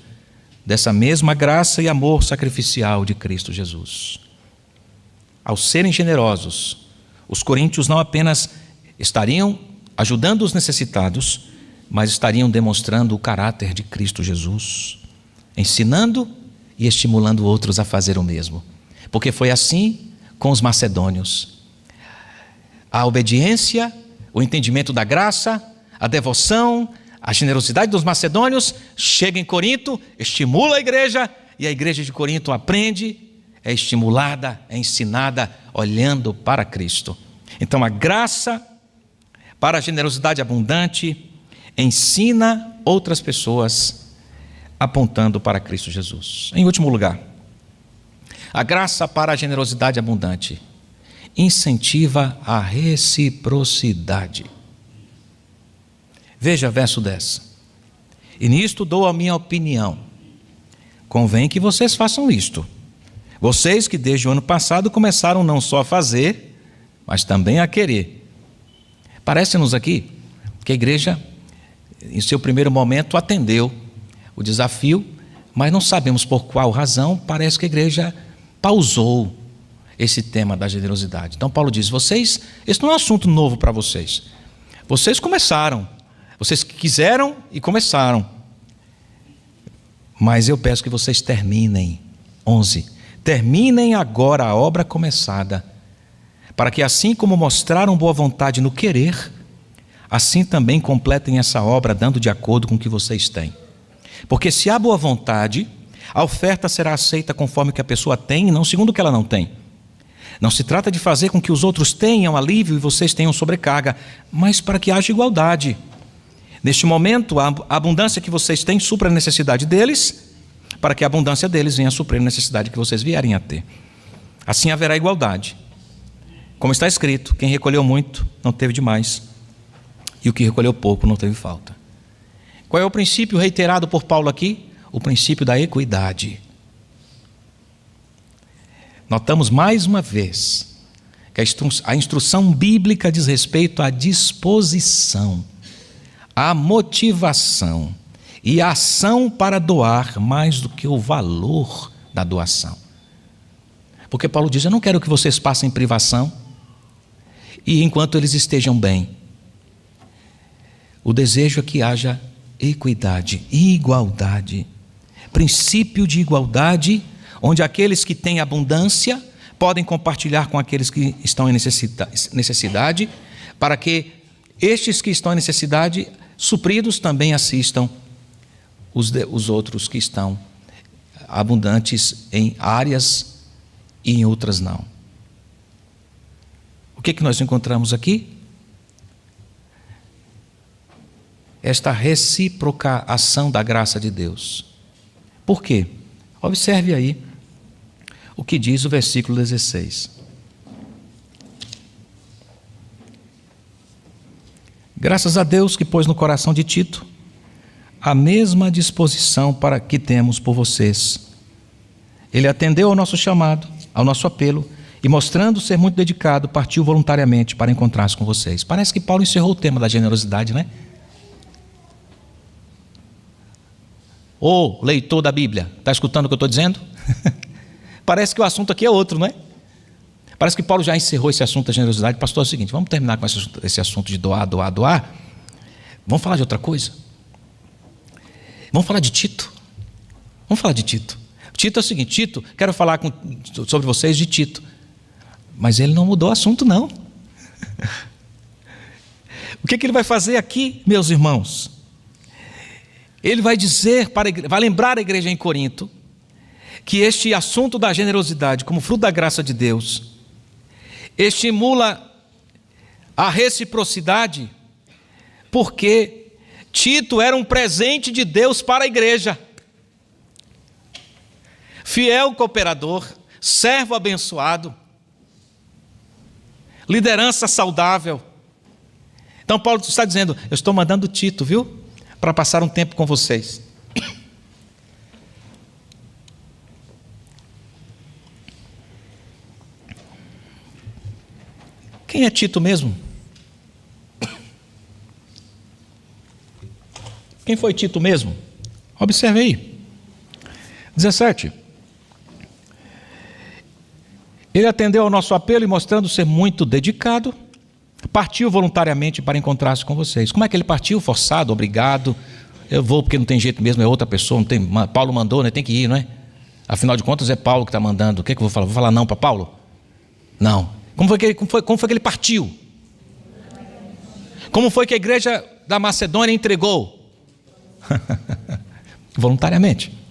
dessa mesma graça e amor sacrificial de Cristo Jesus. Ao serem generosos, os coríntios não apenas estariam ajudando os necessitados, mas estariam demonstrando o caráter de Cristo Jesus, ensinando e estimulando outros a fazer o mesmo. Porque foi assim com os macedônios. A obediência, o entendimento da graça, a devoção, a generosidade dos macedônios chega em Corinto, estimula a igreja, e a igreja de Corinto aprende, é estimulada, é ensinada, olhando para Cristo. Então a graça para a generosidade abundante ensina outras pessoas apontando para Cristo Jesus. Em último lugar, a graça para a generosidade abundante incentiva a reciprocidade. Veja verso 10. E nisto dou a minha opinião. Convém que vocês façam isto. Vocês que desde o ano passado começaram não só a fazer, mas também a querer. Parece-nos aqui que a igreja, em seu primeiro momento, atendeu o desafio, mas não sabemos por qual razão, parece que a igreja pausou esse tema da generosidade. Então Paulo diz, esse não é um assunto novo para vocês. Vocês começaram, vocês quiseram e começaram. Mas eu peço que vocês terminem. 11. Terminem agora a obra começada, para que assim como mostraram boa vontade no querer, assim também completem essa obra dando de acordo com o que vocês têm. Porque se há boa vontade, a oferta será aceita conforme o que a pessoa tem e não segundo o que ela não tem. Não se trata de fazer com que os outros tenham alívio e vocês tenham sobrecarga, mas para que haja igualdade. Neste momento, a abundância que vocês têm supra a necessidade deles, para que a abundância deles venha a suprir a necessidade que vocês vierem a ter. Assim haverá igualdade. Como está escrito, quem recolheu muito não teve demais, e o que recolheu pouco não teve falta. Qual é o princípio reiterado por Paulo aqui? O princípio da equidade. Notamos mais uma vez que a instrução bíblica diz respeito à disposição, à motivação e à ação para doar mais do que o valor da doação. Porque Paulo diz, eu não quero que vocês passem privação e enquanto eles estejam bem. O desejo é que haja equidade, igualdade, princípio de igualdade, onde aqueles que têm abundância podem compartilhar com aqueles que estão em necessidade, para que estes que estão em necessidade, supridos, também assistam os outros que estão abundantes em áreas e em outras não. O que nós encontramos aqui? Esta recíproca ação da graça de Deus. Por quê? Observe aí o que diz o versículo 16. Graças a Deus que pôs no coração de Tito a mesma disposição para que temos por vocês. Ele atendeu ao nosso chamado, ao nosso apelo, e mostrando ser muito dedicado, partiu voluntariamente para encontrar-se com vocês. Parece que Paulo encerrou o tema da generosidade, né? Ô leitor da Bíblia, está escutando o que eu estou dizendo? Parece que o assunto aqui é outro, não é? Parece que Paulo já encerrou esse assunto da generosidade. Pastor, é o seguinte, vamos terminar com esse assunto de doar. Vamos falar de outra coisa? Vamos falar de Tito. Vamos falar de Tito. Tito é o seguinte, Tito, quero falar sobre vocês de Tito. Mas ele não mudou o assunto, não. O que ele vai fazer aqui, meus irmãos? Ele vai dizer, vai lembrar a igreja em Corinto, que este assunto da generosidade, como fruto da graça de Deus, estimula a reciprocidade, porque Tito era um presente de Deus para a igreja. Fiel cooperador, servo abençoado, liderança saudável. Então Paulo está dizendo, eu estou mandando Tito, viu? Para passar um tempo com vocês. Quem é Tito mesmo? Quem foi Tito mesmo? Observe aí. 17. Ele atendeu ao nosso apelo e, mostrando ser muito dedicado, partiu voluntariamente para encontrar-se com vocês. Como é que ele partiu? Forçado, obrigado. Eu vou porque não tem jeito mesmo, é outra pessoa. Não tem, Paulo mandou, né? Tem que ir, não é? Afinal de contas é Paulo que está mandando. O que é que eu vou falar? Vou falar não para Paulo? Não. Como foi que ele partiu? Como foi que a igreja da Macedônia entregou? Voluntariamente.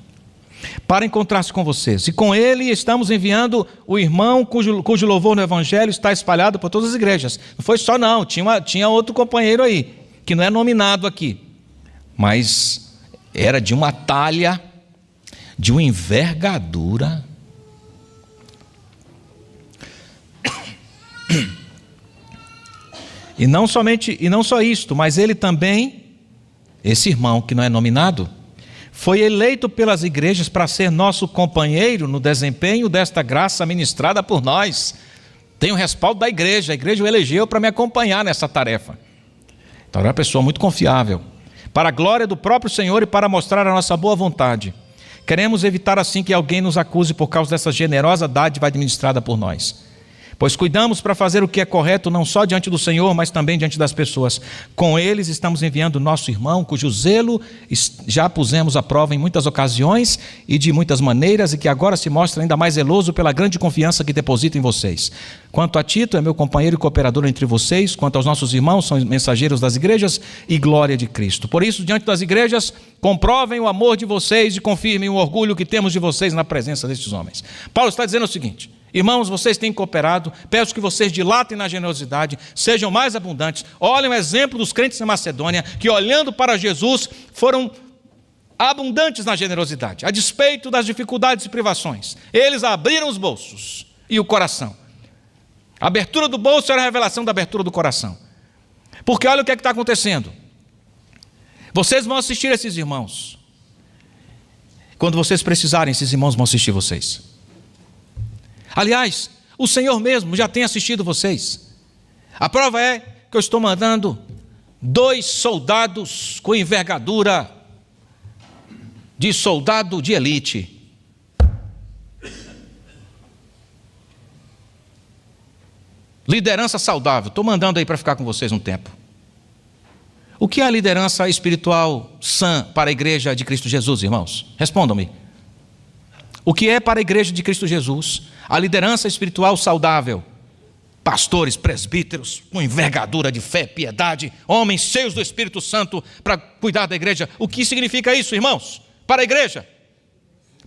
Para encontrar-se com vocês. E com ele estamos enviando o irmão cujo louvor no evangelho está espalhado por todas as igrejas. Não foi só não, tinha outro companheiro aí, que não é nominado aqui. Mas era de uma talha, de uma envergadura. E não só isto, mas ele também, esse irmão que não é nominado, foi eleito pelas igrejas para ser nosso companheiro no desempenho desta graça ministrada por nós. Tem o respaldo da igreja, a igreja o elegeu para me acompanhar nessa tarefa. Então é uma pessoa muito confiável, para a glória do próprio Senhor e para mostrar a nossa boa vontade. Queremos evitar assim que alguém nos acuse por causa dessa generosa dádiva administrada por nós. Pois cuidamos para fazer o que é correto não só diante do Senhor, mas também diante das pessoas. Com eles estamos enviando nosso irmão, cujo zelo já pusemos à prova em muitas ocasiões e de muitas maneiras, e que agora se mostra ainda mais zeloso pela grande confiança que deposita em vocês. Quanto a Tito, é meu companheiro e cooperador entre vocês. Quanto aos nossos irmãos, são mensageiros das igrejas e glória de Cristo. Por isso, diante das igrejas, comprovem o amor de vocês e confirmem o orgulho que temos de vocês na presença destes homens. Paulo está dizendo o seguinte: irmãos, vocês têm cooperado, peço que vocês dilatem na generosidade, sejam mais abundantes. Olhem o exemplo dos crentes na Macedônia, que olhando para Jesus, foram abundantes na generosidade, a despeito das dificuldades e privações. Eles abriram os bolsos e o coração. A abertura do bolso era a revelação da abertura do coração. Porque olha o que é que está acontecendo. Vocês vão assistir esses irmãos. Quando vocês precisarem, esses irmãos vão assistir vocês. Aliás, o Senhor mesmo já tem assistido vocês. A prova é que eu estou mandando 2 soldados com envergadura de soldado de elite. Liderança saudável. Estou mandando aí para ficar com vocês um tempo. O que é a liderança espiritual sã para a igreja de Cristo Jesus, irmãos? Respondam-me. O que é para a igreja de Cristo Jesus a liderança espiritual saudável? Pastores, presbíteros, com envergadura de fé, piedade, homens cheios do Espírito Santo para cuidar da igreja. O que significa isso, irmãos? Para a igreja?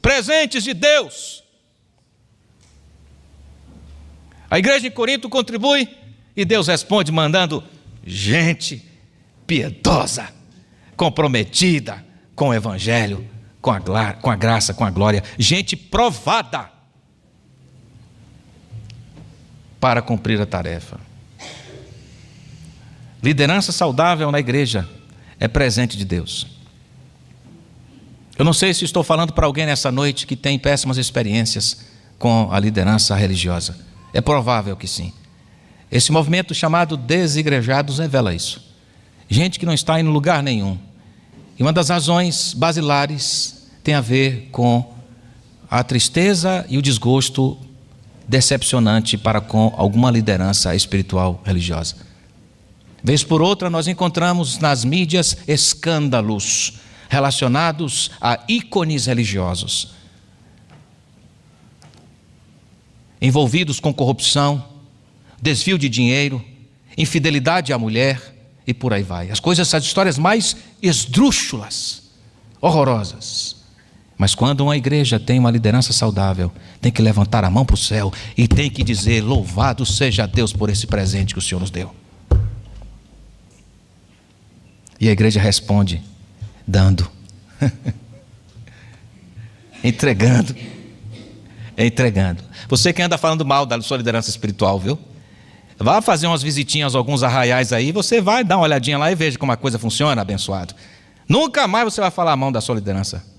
Presentes de Deus. A igreja em Corinto contribui e Deus responde mandando gente piedosa, comprometida com o evangelho, com a graça, com a glória, gente provada para cumprir a tarefa. Liderança saudável na igreja é presente de Deus. Eu não sei se estou falando para alguém nessa noite que tem péssimas experiências com a liderança religiosa. É provável que sim. Esse movimento chamado desigrejados revela isso. Gente que não está em lugar nenhum. E uma das razões basilares tem a ver com a tristeza e o desgosto decepcionante para com alguma liderança espiritual religiosa. Vez por outra, nós encontramos nas mídias escândalos relacionados a ícones religiosos, envolvidos com corrupção, desvio de dinheiro, infidelidade à mulher e por aí vai. As histórias mais esdrúxulas, horrorosas. Mas quando uma igreja tem uma liderança saudável, tem que levantar a mão para o céu e tem que dizer: louvado seja Deus por esse presente que o Senhor nos deu. E a igreja responde dando, entregando. Você que anda falando mal da sua liderança espiritual, viu? Vá fazer umas visitinhas a alguns arraiais aí, você vai dar uma olhadinha lá e veja como a coisa funciona, abençoado. Nunca mais você vai falar mal da sua liderança.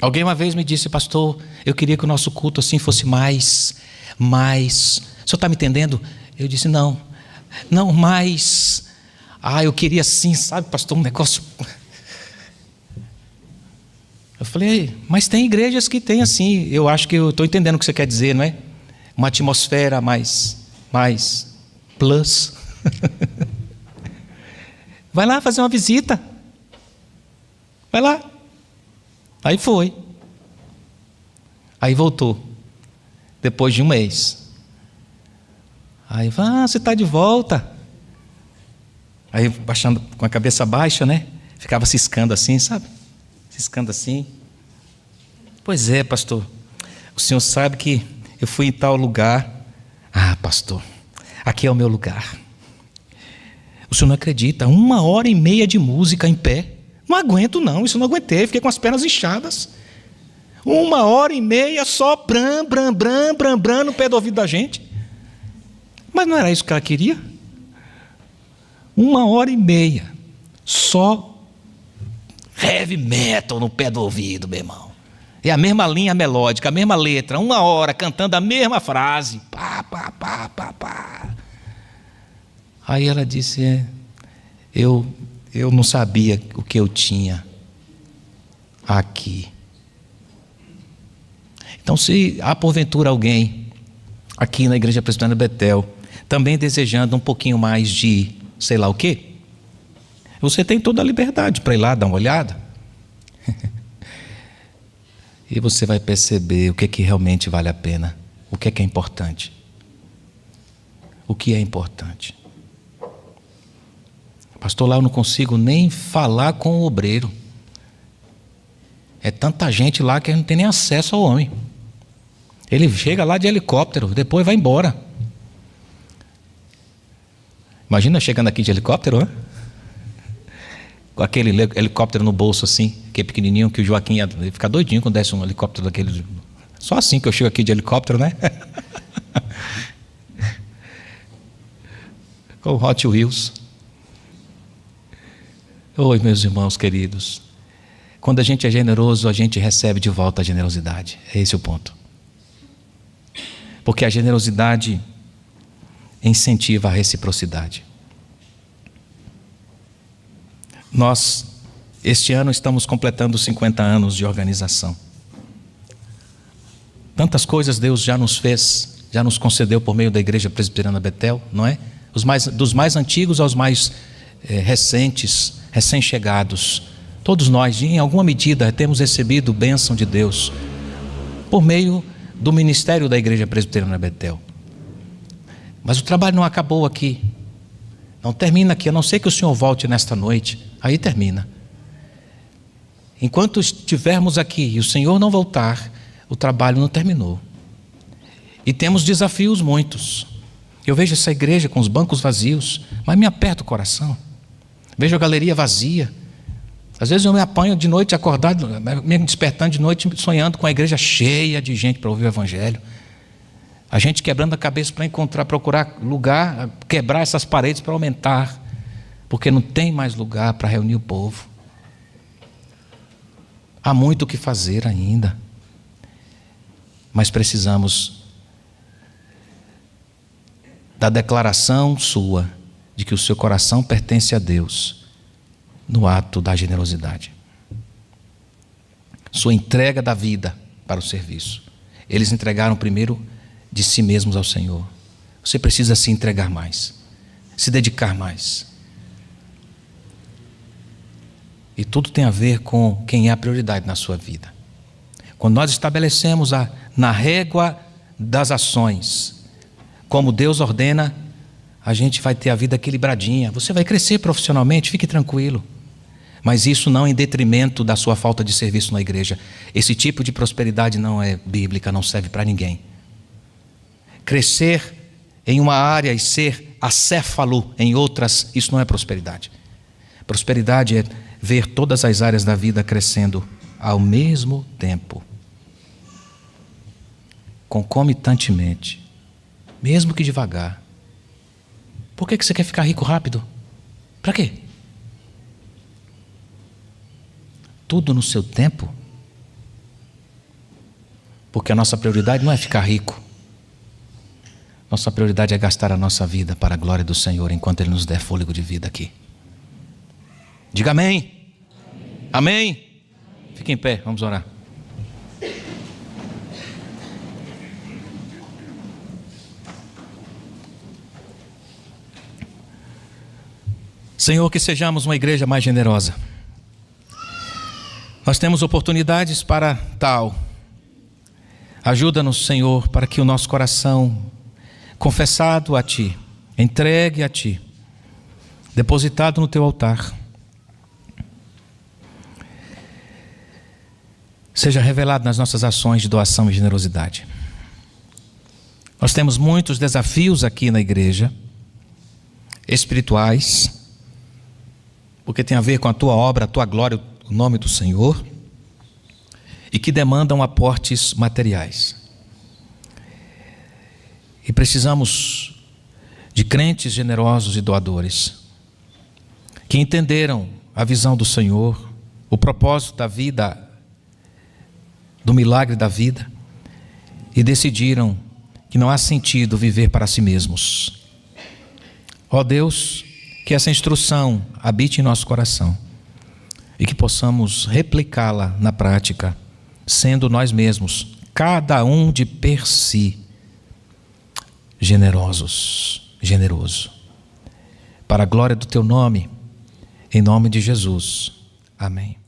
Alguém uma vez me disse: pastor, eu queria que o nosso culto assim fosse mais. O senhor está me entendendo? Eu disse: não, mais. Eu queria assim, sabe, pastor, um negócio. Eu falei: mas tem igrejas que tem assim. Eu acho que eu estou entendendo o que você quer dizer, não é? Uma atmosfera mais plus. Vai lá fazer uma visita. Vai lá. Aí foi. Aí voltou. Depois de um mês. Aí, você está de volta. Aí, baixando com a cabeça baixa, né? Ficava ciscando assim, sabe? Ciscando assim. Pois é, pastor. O senhor sabe que eu fui em tal lugar. Pastor, aqui é o meu lugar. O senhor não acredita? 1h30 de música em pé. Não aguento não, isso eu não aguentei. Fiquei com as pernas inchadas. 1h30 só bram no pé do ouvido da gente. Mas não era isso que ela queria? 1h30 só heavy metal no pé do ouvido, meu irmão. É a mesma linha melódica, a mesma letra, 1 hora cantando a mesma frase. Pá. Aí ela disse: eu não sabia o que eu tinha aqui. Então, se há porventura alguém aqui na Igreja Presbiteriana Betel também desejando um pouquinho mais de sei lá o quê, você tem toda a liberdade para ir lá dar uma olhada. E você vai perceber o que é que realmente vale a pena, o que é importante. O que é importante. Pastor, lá eu não consigo nem falar com o obreiro. É tanta gente lá que não tem nem acesso ao homem. Ele chega lá de helicóptero, depois vai embora. Imagina chegando aqui de helicóptero, né? Com aquele helicóptero no bolso assim, que é pequenininho, que o Joaquim ia ficar doidinho quando desse um helicóptero daquele. Só assim que eu chego aqui de helicóptero, né? Com Hot Wheels. Oi, meus irmãos queridos. Quando a gente é generoso, a gente recebe de volta a generosidade. É esse o ponto. Porque a generosidade incentiva a reciprocidade. Nós, este ano, estamos completando 50 anos de organização. Tantas coisas Deus já nos fez, já nos concedeu por meio da Igreja Presbiteriana Betel, não é? Dos mais antigos aos mais recentes, recém-chegados. Todos nós, em alguma medida, temos recebido bênção de Deus por meio do ministério da Igreja Presbiteriana Betel. Mas o trabalho não acabou aqui. Não termina aqui, a não ser que o Senhor volte nesta noite. Aí termina. Enquanto estivermos aqui e o Senhor não voltar, o trabalho não terminou. E temos desafios muitos. Eu vejo essa igreja com os bancos vazios, mas me aperta o coração. Vejo a galeria vazia. Às vezes eu me apanho de noite acordado, me despertando de noite, sonhando com a igreja cheia de gente para ouvir o evangelho. A gente quebrando a cabeça para procurar lugar, quebrar essas paredes para aumentar, porque não tem mais lugar para reunir o povo. Há muito o que fazer ainda, mas precisamos da declaração sua de que o seu coração pertence a Deus no ato da generosidade. Sua entrega da vida para o serviço. Eles entregaram primeiro de si mesmos ao Senhor. Você precisa se entregar mais, se dedicar mais. E tudo tem a ver com quem é a prioridade na sua vida. Quando nós estabelecemos na régua das ações, como Deus ordena, a gente vai ter a vida equilibradinha. Você vai crescer profissionalmente, fique tranquilo. Mas isso não em detrimento da sua falta de serviço na igreja. Esse tipo de prosperidade não é bíblica, não serve para ninguém. Crescer em uma área e ser acéfalo em outras, isso não é prosperidade. Prosperidade é ver todas as áreas da vida crescendo ao mesmo tempo, concomitantemente, mesmo que devagar. Por que você quer ficar rico rápido? Para quê? Tudo no seu tempo. Porque a nossa prioridade não é ficar rico. Nossa prioridade é gastar a nossa vida para a glória do Senhor, enquanto Ele nos der fôlego de vida aqui. Diga amém. Amém. Fique em pé, vamos orar. Senhor, que sejamos uma igreja mais generosa. Nós temos oportunidades para tal. Ajuda-nos, Senhor, para que o nosso coração, confessado a Ti, entregue a Ti, depositado no Teu altar, seja revelado nas nossas ações de doação e generosidade. Nós temos muitos desafios aqui na igreja, espirituais, porque tem a ver com a Tua obra, a Tua glória, o nome do Senhor, e que demandam aportes materiais. E precisamos de crentes generosos e doadores, que entenderam a visão do Senhor, o propósito da vida, do milagre da vida, e decidiram que não há sentido viver para si mesmos. Ó Deus, que essa instrução habite em nosso coração e que possamos replicá-la na prática, sendo nós mesmos, cada um de per si, generoso, para a glória do Teu nome, em nome de Jesus. Amém.